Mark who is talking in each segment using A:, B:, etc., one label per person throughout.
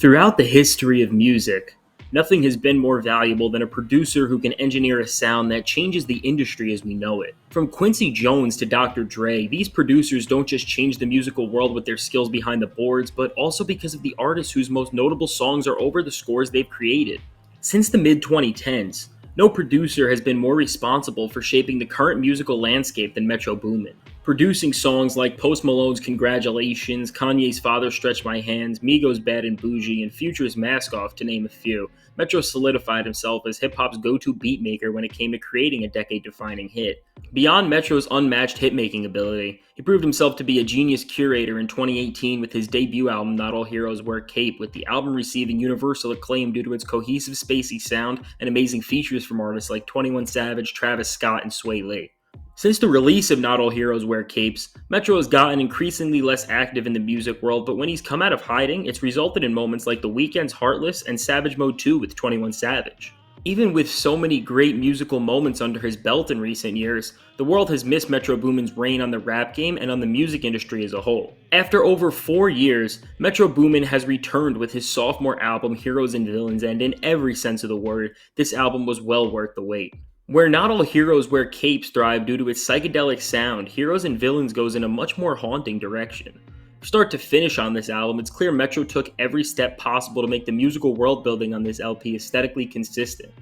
A: Throughout the history of music, nothing has been more valuable than a producer who can engineer a sound that changes the industry as we know it. From Quincy Jones to Dr. Dre, these producers don't just change the musical world with their skills behind the boards, but also because of the artists whose most notable songs are over the scores they've created. Since the mid-2010s, no producer has been more responsible for shaping the current musical landscape than Metro Boomin. Producing songs like Post Malone's Congratulations, Kanye's Father Stretched My Hands, Migos' Bad and Bougie, and Future's Mask Off, to name a few, Metro solidified himself as hip-hop's go-to beatmaker when it came to creating a decade-defining hit. Beyond Metro's unmatched hit-making ability, he proved himself to be a genius curator in 2018 with his debut album Not All Heroes Wear Cape, with the album receiving universal acclaim due to its cohesive spacey sound and amazing features from artists like 21 Savage, Travis Scott, and Sway Lee. Since the release of Not All Heroes Wear Capes, Metro has gotten increasingly less active in the music world, but when he's come out of hiding, it's resulted in moments like The Weeknd's Heartless and Savage Mode 2 with 21 Savage. Even with so many great musical moments under his belt in recent years, the world has missed Metro Boomin's reign on the rap game and on the music industry as a whole. After over 4 years, Metro Boomin has returned with his sophomore album Heroes and Villains, and in every sense of the word, this album was well worth the wait. Where Not All Heroes Wear Capes thrive due to its psychedelic sound, Heroes and Villains goes in a much more haunting direction. From start to finish on this album, it's clear Metro took every step possible to make the musical world building on this LP aesthetically consistent.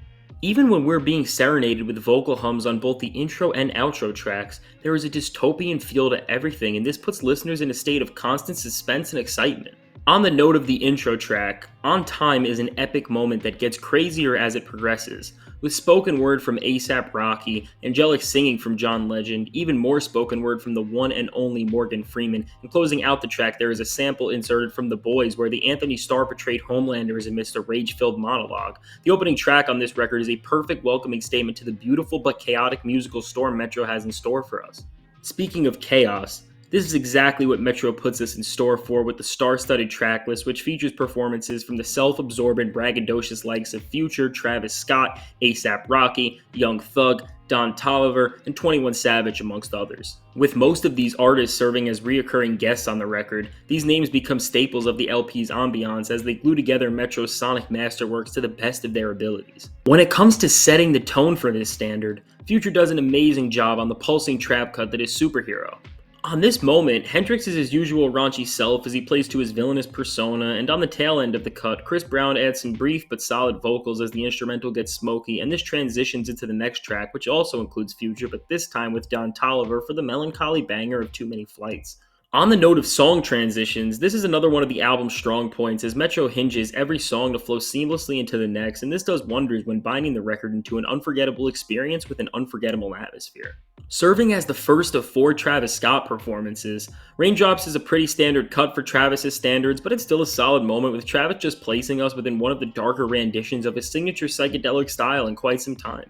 A: Even when we're being serenaded with vocal hums on both the intro and outro tracks, there is a dystopian feel to everything, and this puts listeners in a state of constant suspense and excitement. On the note of the intro track, On Time is an epic moment that gets crazier as it progresses, with spoken word from A$AP Rocky, angelic singing from John Legend, even more spoken word from the one and only Morgan Freeman, and closing out the track there is a sample inserted from The Boys where the Anthony Starr portrayed Homelander is amidst a rage-filled monologue. The opening track on this record is a perfect welcoming statement to the beautiful but chaotic musical storm Metro has in store for us. Speaking of chaos, this is exactly what Metro puts us in store for with the star-studded track list, which features performances from the self-absorbent, braggadocious likes of Future, Travis Scott, A$AP Rocky, Young Thug, Don Toliver, and 21 Savage, amongst others. With most of these artists serving as reoccurring guests on the record, these names become staples of the LP's ambiance as they glue together Metro's sonic masterworks to the best of their abilities. When it comes to setting the tone for this standard, Future does an amazing job on the pulsing trap cut that is Superhero. On this moment, Hendrix is his usual raunchy self as he plays to his villainous persona, and on the tail end of the cut, Chris Brown adds some brief but solid vocals as the instrumental gets smoky, and this transitions into the next track, which also includes Future, but this time with Don Toliver for the melancholy banger of Too Many Flights. On the note of song transitions, this is another one of the album's strong points as Metro hinges every song to flow seamlessly into the next, and this does wonders when binding the record into an unforgettable experience with an unforgettable atmosphere. Serving as the first of 4 Travis Scott performances, Raindrops is a pretty standard cut for Travis's standards, but it's still a solid moment with Travis just placing us within one of the darker renditions of his signature psychedelic style in quite some time.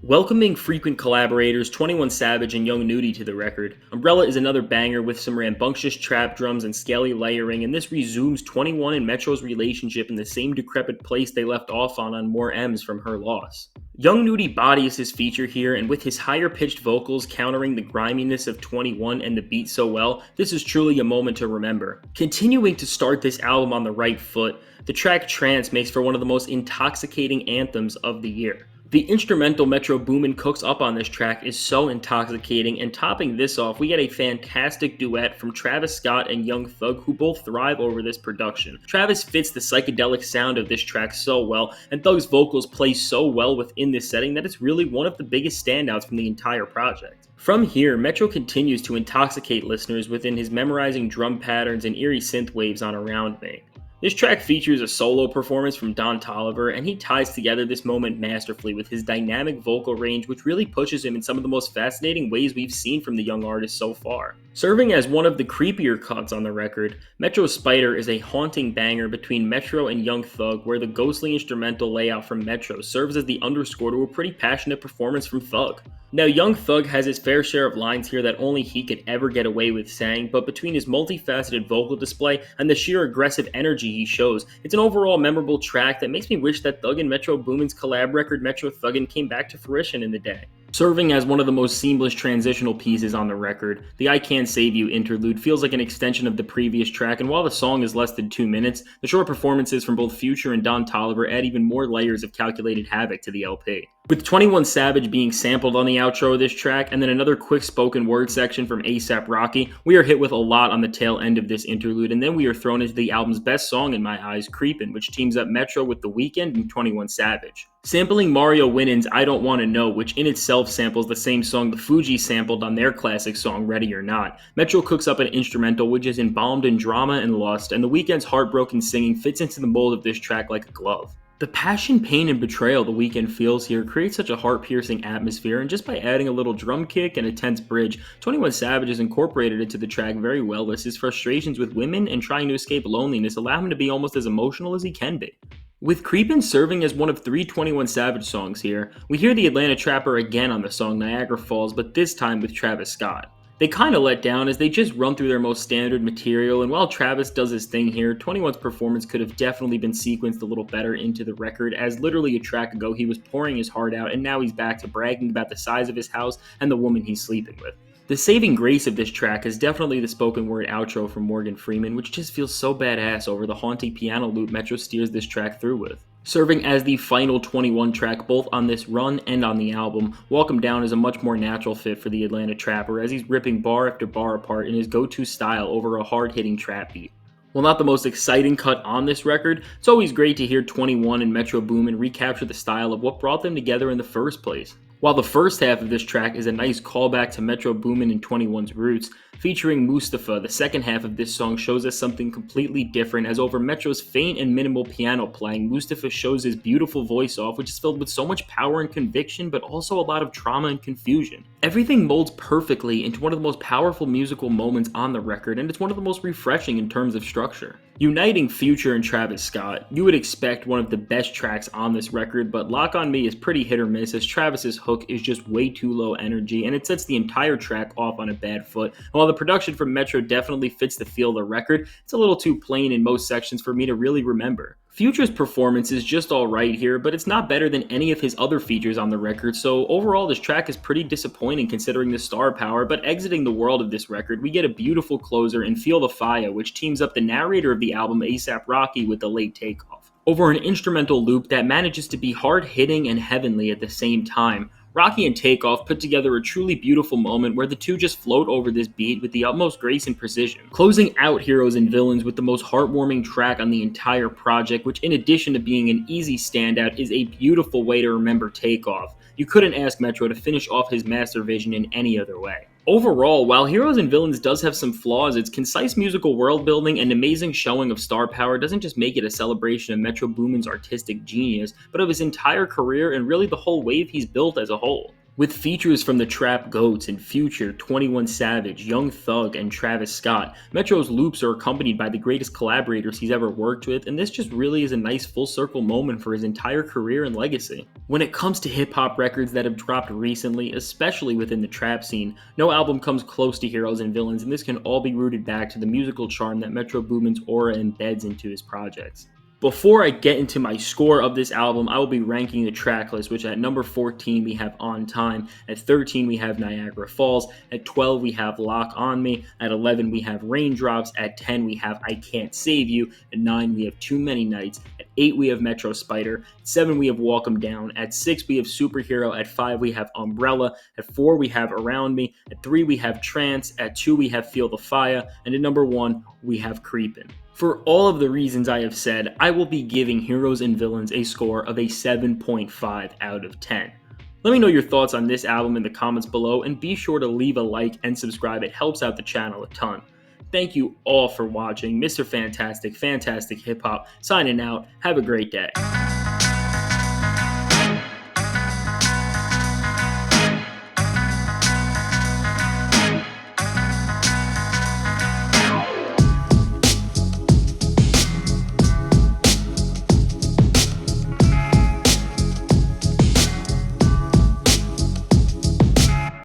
A: Welcoming frequent collaborators 21 Savage and Young Nudy to the record, Umbrella is another banger with some rambunctious trap drums and scaly layering, and this resumes 21 and Metro's relationship in the same decrepit place they left off on More M's from Her Loss. Young Nudy bodies his feature here, and with his higher-pitched vocals countering the griminess of 21 and the beat so well, this is truly a moment to remember. Continuing to start this album on the right foot, the track Trance makes for one of the most intoxicating anthems of the year. The instrumental Metro Boomin cooks up on this track is so intoxicating, and topping this off, we get a fantastic duet from Travis Scott and Young Thug, who both thrive over this production. Travis fits the psychedelic sound of this track so well, and Thug's vocals play so well within this setting that it's really one of the biggest standouts from the entire project. From here, Metro continues to intoxicate listeners within his memorizing drum patterns and eerie synth waves on Around Me. This track features a solo performance from Don Toliver, and he ties together this moment masterfully with his dynamic vocal range, which really pushes him in some of the most fascinating ways we've seen from the young artist so far. Serving as one of the creepier cuts on the record, Metro Spider is a haunting banger between Metro and Young Thug, where the ghostly instrumental layout from Metro serves as the underscore to a pretty passionate performance from Thug. Now, Young Thug has his fair share of lines here that only he could ever get away with saying, but between his multifaceted vocal display and the sheer aggressive energy he shows, it's an overall memorable track that makes me wish that Thug and Metro Boomin's collab record Metro Thuggin' came back to fruition in the day. Serving as one of the most seamless transitional pieces on the record, the I Can't Save You interlude feels like an extension of the previous track, and while the song is less than 2 minutes, the short performances from both Future and Don Toliver add even more layers of calculated havoc to the LP. With 21 Savage being sampled on the outro of this track, and then another quick spoken word section from A$AP Rocky, we are hit with a lot on the tail end of this interlude, and then we are thrown into the album's best song in my eyes, Creepin', which teams up Metro with The Weeknd and 21 Savage. Sampling Mario Winans' I Don't Wanna Know, which in itself samples the same song the Fugees sampled on their classic song Ready or Not, Metro cooks up an instrumental which is embalmed in drama and lust, and The Weeknd's heartbroken singing fits into the mold of this track like a glove. The passion, pain, and betrayal The Weeknd feels here creates such a heart-piercing atmosphere, and just by adding a little drum kick and a tense bridge, 21 Savage has incorporated into the track very well as his frustrations with women and trying to escape loneliness allow him to be almost as emotional as he can be. With Creepin' serving as one of 3 21 Savage songs here, we hear the Atlanta Trapper again on the song Niagara Falls, but this time with Travis Scott. They kinda let down as they just run through their most standard material, and while Travis does his thing here, 21's performance could have definitely been sequenced a little better into the record, as literally a track ago he was pouring his heart out and now he's back to bragging about the size of his house and the woman he's sleeping with. The saving grace of this track is definitely the spoken word outro from Morgan Freeman, which just feels so badass over the haunting piano loop Metro steers this track through with. Serving as the final 21 track both on this run and on the album, Walk 'Em Down is a much more natural fit for the Atlanta Trapper as he's ripping bar after bar apart in his go-to style over a hard-hitting trap beat. While not the most exciting cut on this record, it's always great to hear 21 and Metro Boomin recapture the style of what brought them together in the first place. While the first half of this track is a nice callback to Metro Boomin and 21's roots, featuring Mustafa, the second half of this song shows us something completely different as over Metro's faint and minimal piano playing, Mustafa shows his beautiful voice off, which is filled with so much power and conviction, but also a lot of trauma and confusion. Everything molds perfectly into one of the most powerful musical moments on the record, and it's one of the most refreshing in terms of structure. Uniting Future and Travis Scott, you would expect one of the best tracks on this record, but Lock On Me is pretty hit or miss as Travis's hook is just way too low energy and it sets the entire track off on a bad foot. And while the production from Metro definitely fits the feel of the record, it's a little too plain in most sections for me to really remember. Future's performance is just alright here, but it's not better than any of his other features on the record, so overall this track is pretty disappointing considering the star power, but exiting the world of this record, we get a beautiful closer in Feel the Fire, which teams up the narrator of the album A$AP Rocky with the late takeoff. Over an instrumental loop that manages to be hard-hitting and heavenly at the same time, Rocky and Takeoff put together a truly beautiful moment where the two just float over this beat with the utmost grace and precision. Closing out Heroes and Villains with the most heartwarming track on the entire project, which in addition to being an easy standout is a beautiful way to remember Takeoff. You couldn't ask Metro to finish off his master vision in any other way. Overall, while Heroes and Villains does have some flaws, its concise musical world building and amazing showing of star power doesn't just make it a celebration of Metro Boomin's artistic genius, but of his entire career and really the whole wave he's built as a whole. With features from the Trap Goats and Future, 21 Savage, Young Thug, and Travis Scott, Metro's loops are accompanied by the greatest collaborators he's ever worked with, and this just really is a nice full circle moment for his entire career and legacy. When it comes to hip-hop records that have dropped recently, especially within the trap scene, no album comes close to Heroes and Villains, and this can all be rooted back to the musical charm that Metro Boomin's aura embeds into his projects. Before I get into my score of this album, I will be ranking the track list, which at number 14 we have On Time, at 13 we have Niagara Falls, at 12 we have Lock On Me, at 11 we have Raindrops, at 10 we have I Can't Save You, at 9 we have Too Many Nights, at 8 we have Metro Spider, at 7 we have Walk 'Em Down, at 6 we have Superhero, at 5 we have Umbrella, at 4 we have Around Me, at 3 we have Trance, at 2 we have Feel the Fire, and at number 1 we have Creepin'. For all of the reasons I have said, I will be giving Heroes and Villains a score of a 7.5 out of 10. Let me know your thoughts on this album in the comments below, and be sure to leave a like and subscribe. It helps out the channel a ton. Thank you all for watching. Mr. Fantastic, Fantastic Hip Hop, signing out. Have a great day.